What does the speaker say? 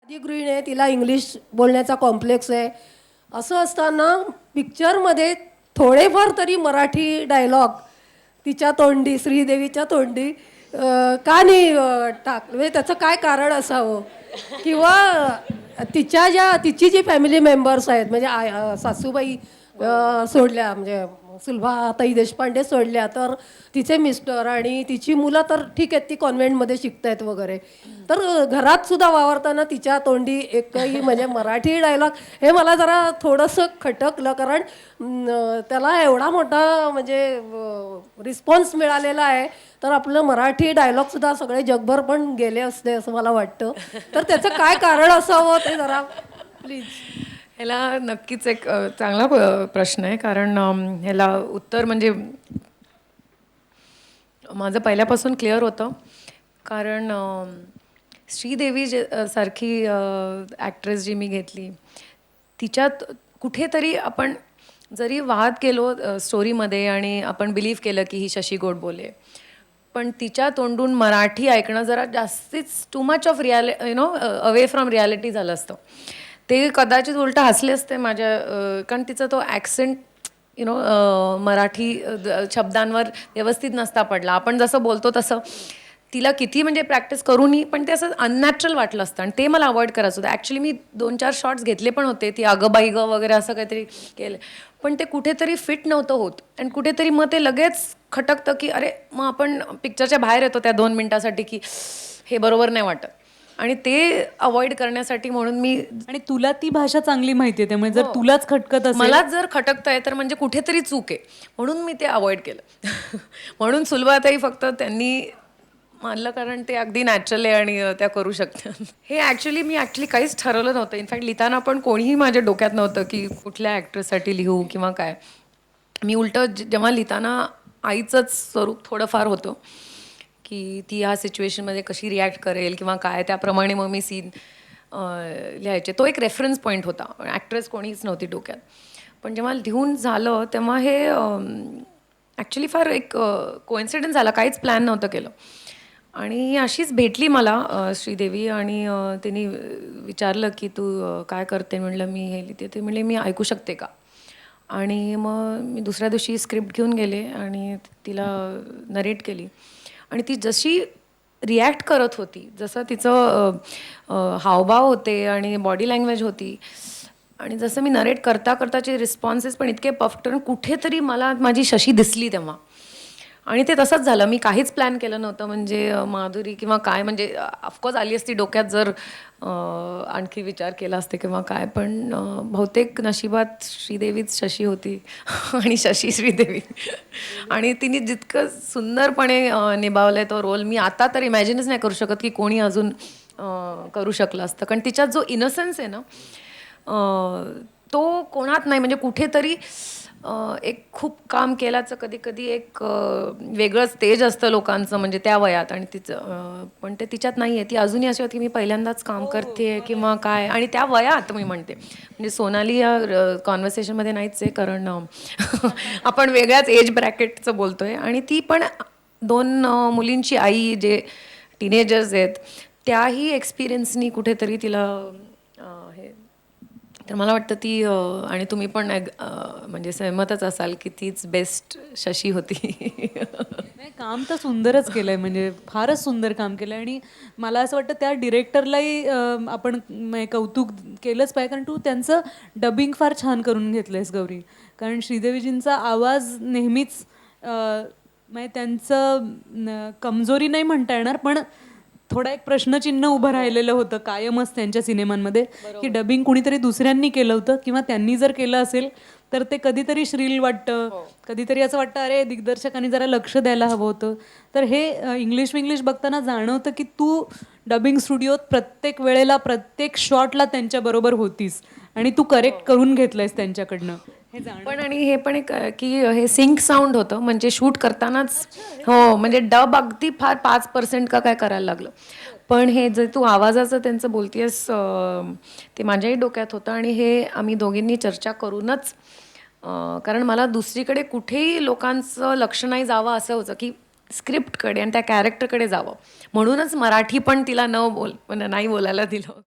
ती गृहिणी आहे, तिला इंग्लिश बोलण्याचा कॉम्प्लेक्स आहे. असं असताना पिक्चरमध्ये थोडेफार तरी मराठी डायलॉग तिच्या तोंडी, श्रीदेवीच्या तोंडी का नाही टाक, म्हणजे त्याचं काय कारण असावं? किंवा तिची जी फॅमिली मेंबर्स आहेत, म्हणजे सासूबाई सोडल्या, म्हणजे सुलभाताई देशपांडे सोडल्या, तर तिचे मिस्टर आणि तिची मुलं तर ठीक आहेत, ती कॉन्व्हेंटमध्ये शिकतायत वगैरे. तर घरात सुद्धा वावरताना तिच्या तोंडी एकही म्हणजे मराठी डायलॉग, हे मला जरा थोडंसं खटकलं. कारण त्याला एवढा मोठा म्हणजे रिस्पॉन्स मिळालेला आहे, तर आपलं मराठी डायलॉगसुद्धा सगळे जगभर पण गेले असते असं मला वाटतं. तर त्याचं काय कारण असावं ते जरा प्लीज. ह्याला नक्कीच एक चांगला प्रश्न आहे. कारण ह्याला उत्तर म्हणजे माझं पहिल्यापासून क्लिअर होतं. कारण श्रीदेवी सारखी ॲक्ट्रेस जी मी घेतली, तिच्यात कुठेतरी आपण जरी वाहत गेलो स्टोरीमध्ये आणि आपण बिलीव्ह केलं की ही शशी गोडबोले, पण तिच्या तोंडून मराठी ऐकणं जरा जास्तीच too much of away from reality झालं असतं. ते कदाचित उलटं हसले असते माझ्या, कारण तिचा तो ॲक्सेंट मराठी शब्दांवर व्यवस्थित नसता पडला. आपण जसं बोलतो तसं तिला किती म्हणजे प्रॅक्टिस करूनही पण ते असं अननॅचरल वाटलं असतं, आणि ते मला अवॉइड करायचं होतं. ॲक्च्युली मी 2-4 शॉट्स घेतले पण होते, ती अगं बाई गं वगैरे असं काहीतरी केलं, पण ते कुठेतरी फिट नव्हतं होत. आणि कुठेतरी मग ते लगेच खटकतं की अरे, मग आपण पिक्चरच्या बाहेर येतो त्या 2 मिनिटासाठी की हे बरोबर नाही वाटत. आणि ते अवॉइड करण्यासाठी म्हणून मी, आणि तुला ती भाषा चांगली माहिती आहे, त्यामुळे जर हो, तुलाच खटकत असेल, मलाच जर खटकतंय तर म्हणजे कुठेतरी चूक आहे, म्हणून मी ते अवॉइड केलं. म्हणून सुलभाताई फक्त त्यांनी मानलं कारण ते अगदी नॅचरल आहे आणि त्या करू शकतात. हे मी काहीच ठरवलं नव्हतं. इनफॅक्ट लिहिताना पण कोणीही माझ्या डोक्यात नव्हतं की कुठल्या ॲक्ट्रेससाठी लिहू किंवा काय. मी उलटं जेव्हा लिहिताना आईचंच स्वरूप थोडंफार होतं की ती ह्या सिच्युएशनमध्ये कशी रिॲक्ट करेल किंवा काय, त्याप्रमाणे मग मी सीन लिहायचे. तो एक रेफरन्स पॉईंट होता. ॲक्ट्रेस कोणीच नव्हती डोक्यात. पण जेव्हा लिहून झालं तेव्हा हे ॲक्च्युली फार एक कोइन्सिडन्स झाला. काहीच प्लॅन नव्हतं केलं. आणि अशीच भेटली मला श्रीदेवी, आणि तिने विचारलं की तू काय करते? म्हणलं मी हे लिहिते. ते म्हणले मी ऐकू शकते का? आणि मग मी दुसऱ्या दिवशी स्क्रिप्ट घेऊन गेले आणि तिला नरेट केली. आणि ती जशी रिॲक्ट करत होती, जसं तिचं हावभाव होते आणि बॉडी लँग्वेज होती, आणि जसं मी नरेट करता करताचे रिस्पॉन्सेस पण इतके परफेक्ट, कुठेतरी मला माझी शशी दिसली तेव्हा. आणि ते तसंच झालं. मी काहीच प्लॅन केलं नव्हतं, म्हणजे माधुरी किंवा काय, म्हणजे ऑफकोर्स आली असती डोक्यात जर आणखी विचार केला असते किंवा काय, पण बहुतेक नशिबात श्रीदेवीच शशी होती आणि शशी श्रीदेवी. आणि तिने जितकं सुंदरपणे निभावलं तो रोल, मी आता तर इमॅजिनच नाही करू शकत की कोणी अजून करू शकलं असतं. कारण तिच्यात जो इनोसन्स आहे ना, तो कोणात नाही. म्हणजे कुठेतरी एक खूप काम केल्याचं कधी कधी एक वेगळंच तेज असतं लोकांचं, म्हणजे त्या वयात, आणि तिचं पण ते तिच्यात नाही आहे. ती अजूनही अशी होती की मी पहिल्यांदाच काम करते किंवा काय, आणि त्या वयात मी म्हणते, म्हणजे सोनाली या कॉन्व्हर्सेशनमध्ये नाहीच आहे, कारण आपण वेगळ्याच एज ब्रॅकेटचं बोलतो आहे. आणि ती पण 2 मुलींची आई, जे टीनेजर्स आहेत, त्याही एक्सपिरियन्सनी कुठेतरी तिला हे. तर मला वाटतं ती आणि तुम्ही पण म्हणजे सहमतच असाल की तीच बेस्ट शशी होती. नाही, काम तर सुंदरच केलंय, म्हणजे फारच सुंदर काम केलंय. आणि मला असं वाटतं त्या डिरेक्टरलाही आपण कौतुक केलंच पाहिजे, कारण तू त्यांचं डबिंग फार छान करून घेतलंयस गौरी. कारण श्रीदेवीजींचा आवाज नेहमीच म्हणजे त्यांचं कमजोरी नाही म्हणता येणार, पण थोडा एक प्रश्नचिन्ह उभं राहिलेलं होतं कायमच त्यांच्या सिनेमांमध्ये, की डबिंग कुणीतरी दुसऱ्यांनी केलं होतं, किंवा त्यांनी जर केलं असेल तर ते कधीतरी श्रील वाटतं, कधीतरी असं वाटतं अरे दिग्दर्शकांनी जरा लक्ष द्यायला हवं होतं. तर हे इंग्लिश बघताना जाणवतं की तू डबिंग स्टुडिओत प्रत्येक वेळेला प्रत्येक शॉटला त्यांच्याबरोबर होतीस आणि तू करेक्ट करून घेतलंयस त्यांच्याकडनं. पण आणि हे पण एक की हे सिंक साऊंड होतं, म्हणजे शूट करतानाच. हो, म्हणजे डब अगदी फार 5% का काय करायला लागलं. पण हे जे तू आवाजाचं त्यांचं बोलतेस, ते माझ्याही डोक्यात होतं. आणि हे आम्ही दोघींनी चर्चा करूनच, कारण मला दुसरीकडे कुठेही लोकांचं लक्ष नाही जावं असं होतं, की स्क्रिप्टकडे आणि त्या कॅरेक्टरकडे जावं. म्हणूनच मराठी पण तिला नाही बोलायला दिलं.